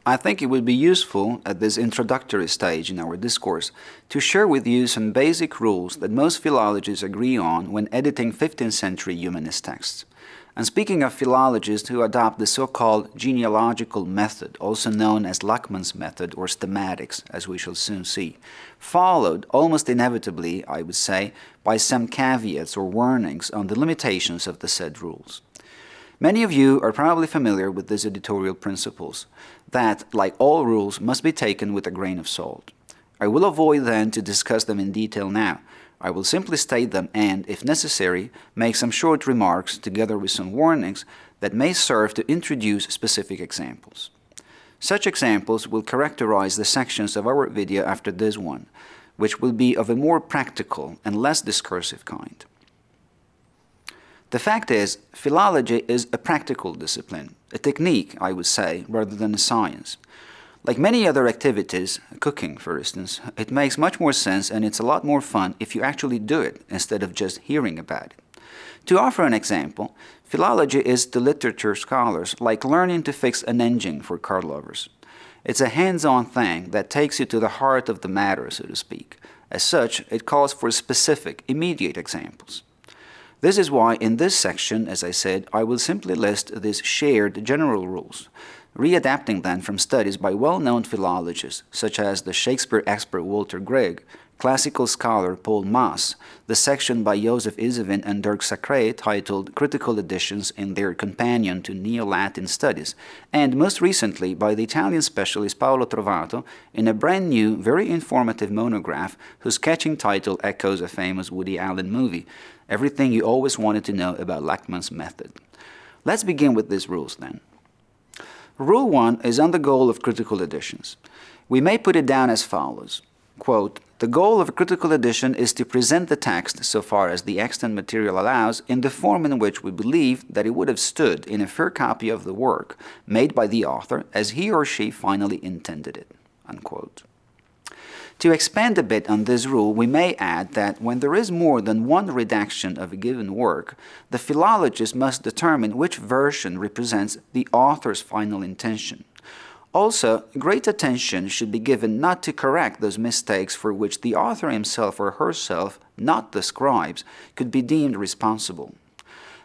I think it would be useful at this introductory stage in our discourse to share with you some basic rules that most philologists agree on when editing 15th century humanist texts. And speaking of philologists who adopt the so-called genealogical method, also known as Lachmann's method or Stemmatics, as we shall soon see, followed almost inevitably, I would say, by some caveats or warnings on the limitations of the said rules. Many of you are probably familiar with these editorial principles that, like all rules, must be taken with a grain of salt. I will avoid then to discuss them in detail now. I will simply state them and, if necessary, make some short remarks together with some warnings that may serve to introduce specific examples. Such examples will characterize the sections of our video after this one, which will be of a more practical and less discursive kind. The fact is, philology is a practical discipline, a technique, I would say, rather than a science. Like many other activities, cooking for instance, it makes much more sense and it's a lot more fun if you actually do it instead of just hearing about it. To offer an example, philology is to literature scholars like learning to fix an engine for car lovers. It's a hands-on thing that takes you to the heart of the matter, so to speak. As such, it calls for specific, immediate examples. This is why in this section, as I said, I will simply list these shared general rules, readapting them from studies by well-known philologists such as the Shakespeare expert Walter Gregg, classical scholar Paul Maas, the section by Joseph Isevin and Dirk Sacre titled Critical Editions in their companion to Neo-Latin Studies, and most recently by the Italian specialist Paolo Trovato in a brand new, very informative monograph whose catching title echoes a famous Woody Allen movie, Everything You Always Wanted to Know About Lachmann's Method. Let's begin with these rules then. Rule 1 is on the goal of critical editions. We may put it down as follows. Quote, the goal of a critical edition is to present the text, so far as the extant material allows, in the form in which we believe that it would have stood in a fair copy of the work made by the author as he or she finally intended it. Unquote. To expand a bit on this rule, we may add that when there is more than one redaction of a given work, the philologist must determine which version represents the author's final intention. Also, great attention should be given not to correct those mistakes for which the author himself or herself, not the scribes, could be deemed responsible.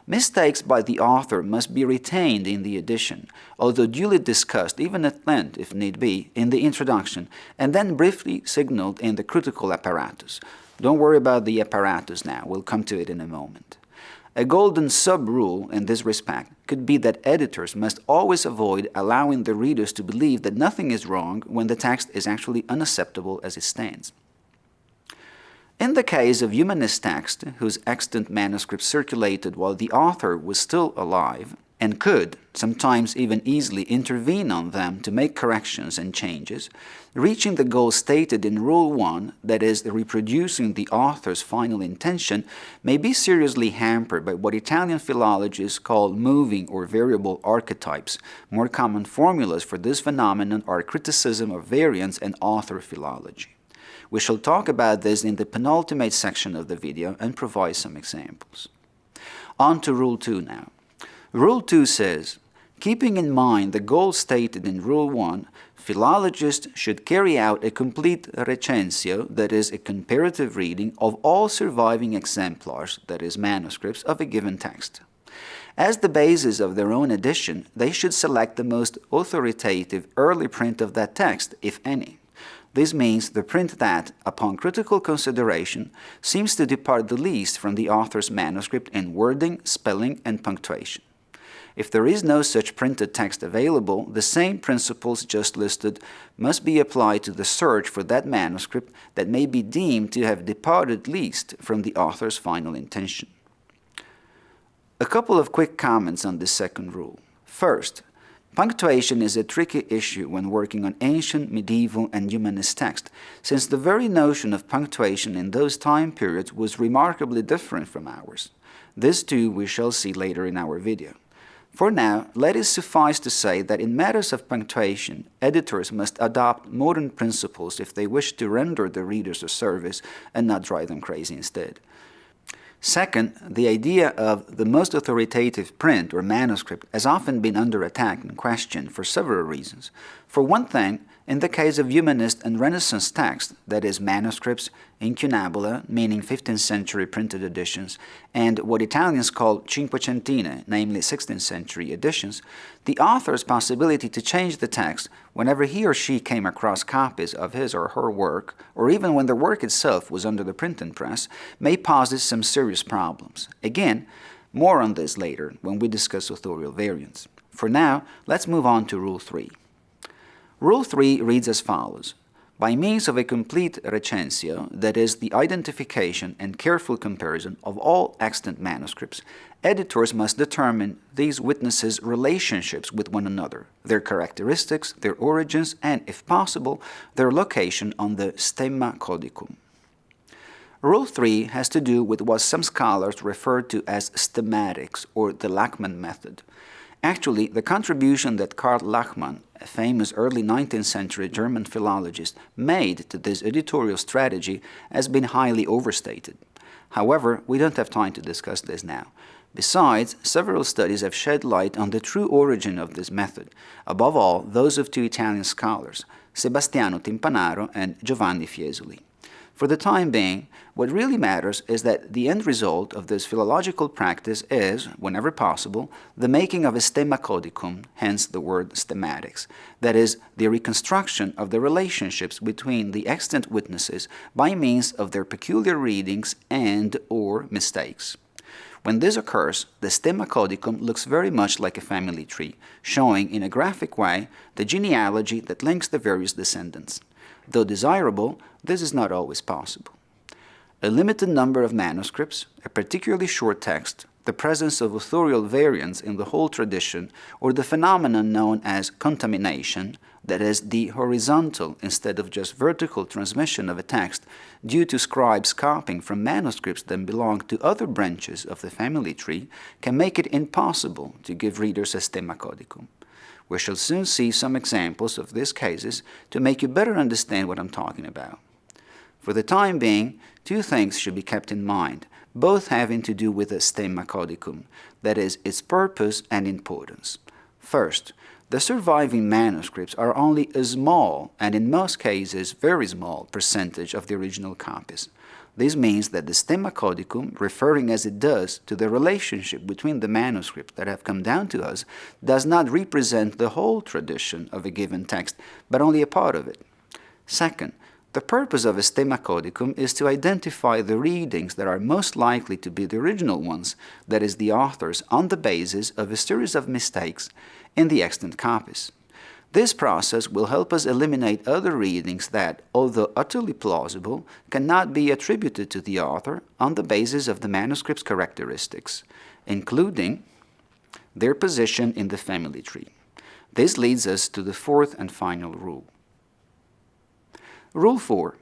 Mistakes by the author must be retained in the edition, although duly discussed, even at length if need be, in the introduction, and then briefly signaled in the critical apparatus. Don't worry about the apparatus now, we'll come to it in a moment. A golden sub-rule in this respect could be that editors must always avoid allowing the readers to believe that nothing is wrong when the text is actually unacceptable as it stands. In the case of humanist text, whose extant manuscripts circulated while the author was still alive, and could, sometimes even easily, intervene on them to make corrections and changes, reaching the goal stated in Rule 1, that is, reproducing the author's final intention, may be seriously hampered by what Italian philologists call moving or variable archetypes. More common formulas for this phenomenon are criticism of variants and author philology. We shall talk about this in the penultimate section of the video and provide some examples. On to Rule 2 now. Rule 2 says, keeping in mind the goal stated in Rule 1, philologists should carry out a complete recensio, that is, a comparative reading of all surviving exemplars, that is, manuscripts, of a given text. As the basis of their own edition, they should select the most authoritative early print of that text, if any. This means the print that, upon critical consideration, seems to depart the least from the author's manuscript in wording, spelling, and punctuation. If there is no such printed text available, the same principles just listed must be applied to the search for that manuscript that may be deemed to have departed least from the author's final intention. A couple of quick comments on this second rule. First, punctuation is a tricky issue when working on ancient, medieval, and humanist text, since the very notion of punctuation in those time periods was remarkably different from ours. This too we shall see later in our video. For now, let it suffice to say that in matters of punctuation, editors must adopt modern principles if they wish to render the readers a service and not drive them crazy instead. Second, the idea of the most authoritative print or manuscript has often been under attack and questioned for several reasons. For one thing, in the case of humanist and Renaissance texts, that is, manuscripts, incunabula, meaning 15th century printed editions, and what Italians call cinquecentine, namely 16th century editions, the author's possibility to change the text whenever he or she came across copies of his or her work, or even when the work itself was under the printing press, may pose some serious problems. Again, more on this later when we discuss authorial variants. For now, let's move on to Rule 3. Rule 3 reads as follows. By means of a complete recensio, that is, the identification and careful comparison of all extant manuscripts, editors must determine these witnesses' relationships with one another, their characteristics, their origins, and, if possible, their location on the stemma codicum. Rule 3 has to do with what some scholars refer to as stemmatics, or the Lachmann method. Actually, the contribution that Karl Lachmann, a famous early 19th century German philologist, made to this editorial strategy has been highly overstated. However, we don't have time to discuss this now. Besides, several studies have shed light on the true origin of this method, above all those of two Italian scholars, Sebastiano Timpanaro and Giovanni Fiesoli. For the time being, what really matters is that the end result of this philological practice is, whenever possible, the making of a stemma codicum, hence the word stemmatics, that is, the reconstruction of the relationships between the extant witnesses by means of their peculiar readings and/or mistakes. When this occurs, the stemma codicum looks very much like a family tree, showing in a graphic way the genealogy that links the various descendants. Though desirable, this is not always possible. A limited number of manuscripts, a particularly short text, the presence of authorial variants in the whole tradition, or the phenomenon known as contamination, that is, the horizontal instead of just vertical transmission of a text due to scribes copying from manuscripts that belong to other branches of the family tree, can make it impossible to give readers a stemma codicum. We shall soon see some examples of these cases to make you better understand what I'm talking about. For the time being, two things should be kept in mind, both having to do with the stemma codicum, that is, its purpose and importance. First, the surviving manuscripts are only a small, and in most cases very small, percentage of the original copies. This means that the stemma codicum, referring as it does to the relationship between the manuscripts that have come down to us, does not represent the whole tradition of a given text, but only a part of it. Second, the purpose of a stemma codicum is to identify the readings that are most likely to be the original ones, that is, the authors, on the basis of a series of mistakes in the extant copies. This process will help us eliminate other readings that, although utterly plausible, cannot be attributed to the author on the basis of the manuscript's characteristics, including their position in the family tree. This leads us to the fourth and final rule. Rule 4.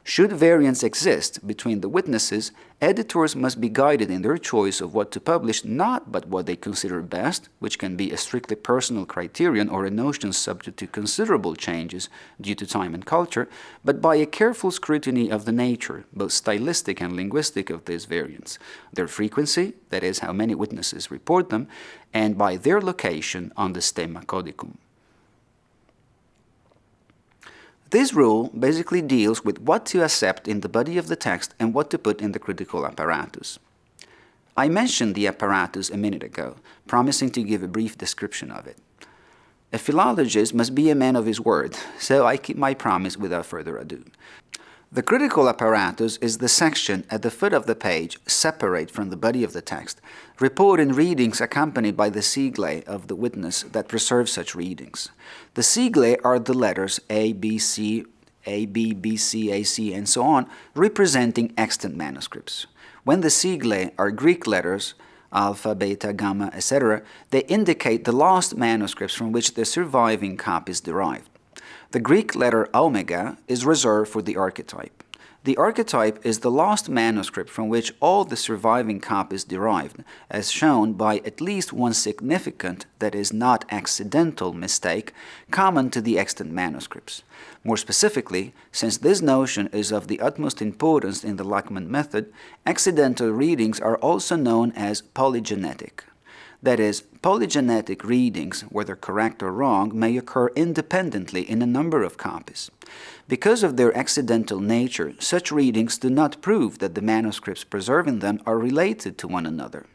Should variance exist between the witnesses, editors must be guided in their choice of what to publish, not by what they consider best, which can be a strictly personal criterion or a notion subject to considerable changes due to time and culture, but by a careful scrutiny of the nature, both stylistic and linguistic, of these variants, their frequency, that is, how many witnesses report them, and by their location on the stemma codicum. This rule basically deals with what to accept in the body of the text and what to put in the critical apparatus. I mentioned the apparatus a minute ago, promising to give a brief description of it. A philologist must be a man of his word, so I keep my promise without further ado. The critical apparatus is the section at the foot of the page, separate from the body of the text, reporting readings accompanied by the siglae of the witness that preserves such readings. The siglae are the letters A, B, C, A, B, B, C, A, C, and so on, representing extant manuscripts. When the siglae are Greek letters, alpha, beta, gamma, etc., they indicate the lost manuscripts from which the surviving copy is derived. The Greek letter omega is reserved for the archetype. The archetype is the lost manuscript from which all the surviving copies derived, as shown by at least one significant, that is not accidental, mistake common to the extant manuscripts. More specifically, since this notion is of the utmost importance in the Lachman method, accidental readings are also known as polygenetic. That is, polygenetic readings, whether correct or wrong, may occur independently in a number of copies. Because of their accidental nature, such readings do not prove that the manuscripts preserving them are related to one another.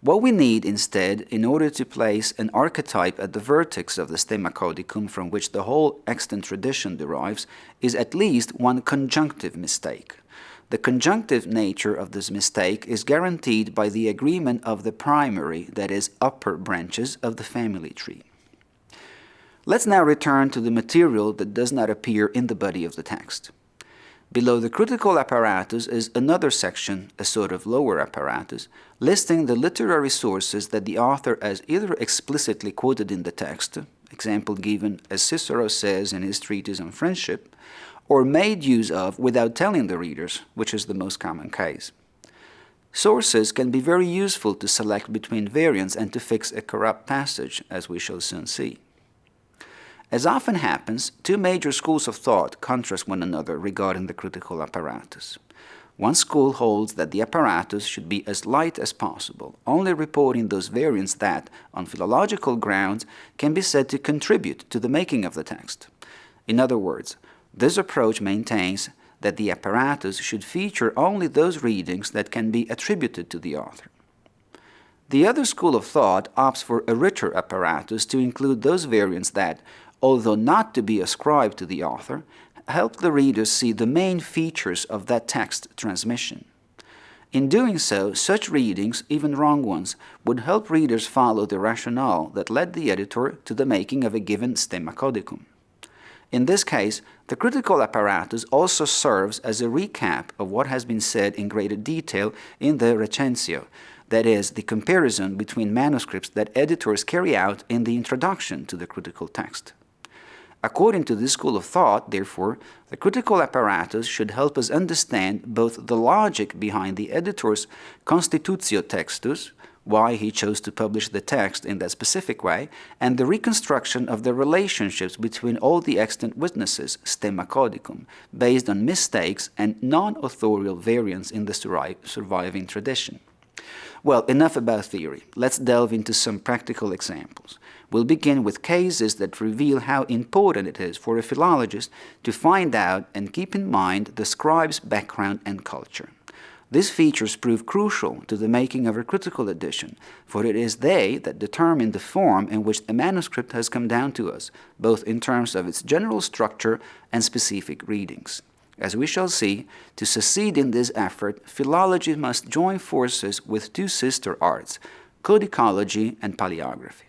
What we need instead, in order to place an archetype at the vertex of the stemma caudicum from which the whole extant tradition derives, is at least one conjunctive mistake. The conjunctive nature of this mistake is guaranteed by the agreement of the primary, that is, upper branches of the family tree. Let's now return to the material that does not appear in the body of the text. Below the critical apparatus is another section, a sort of lower apparatus, listing the literary sources that the author has either explicitly quoted in the text, example given as Cicero says in his treatise on friendship, or made use of without telling the readers, which is the most common case. Sources can be very useful to select between variants and to fix a corrupt passage, as we shall soon see. As often happens, two major schools of thought contrast one another regarding the critical apparatus. One school holds that the apparatus should be as light as possible, only reporting those variants that, on philological grounds, can be said to contribute to the making of the text. In other words, this approach maintains that the apparatus should feature only those readings that can be attributed to the author. The other school of thought opts for a richer apparatus to include those variants that, although not to be ascribed to the author, help the readers see the main features of that text transmission. In doing so, such readings, even wrong ones, would help readers follow the rationale that led the editor to the making of a given stemma caudicum. In this case, the critical apparatus also serves as a recap of what has been said in greater detail in the recensio, that is, the comparison between manuscripts that editors carry out in the introduction to the critical text. According to this school of thought, therefore, the critical apparatus should help us understand both the logic behind the editor's constitutio textus, why he chose to publish the text in that specific way, and the reconstruction of the relationships between all the extant witnesses, stemma caudicum, based on mistakes and non-authorial variants in the surviving tradition. Well, enough about theory. Let's delve into some practical examples. We'll begin with cases that reveal how important it is for a philologist to find out and keep in mind the scribe's background and culture. These features prove crucial to the making of a critical edition, for it is they that determine the form in which the manuscript has come down to us, both in terms of its general structure and specific readings. As we shall see, to succeed in this effort, philology must join forces with two sister arts, codicology and paleography.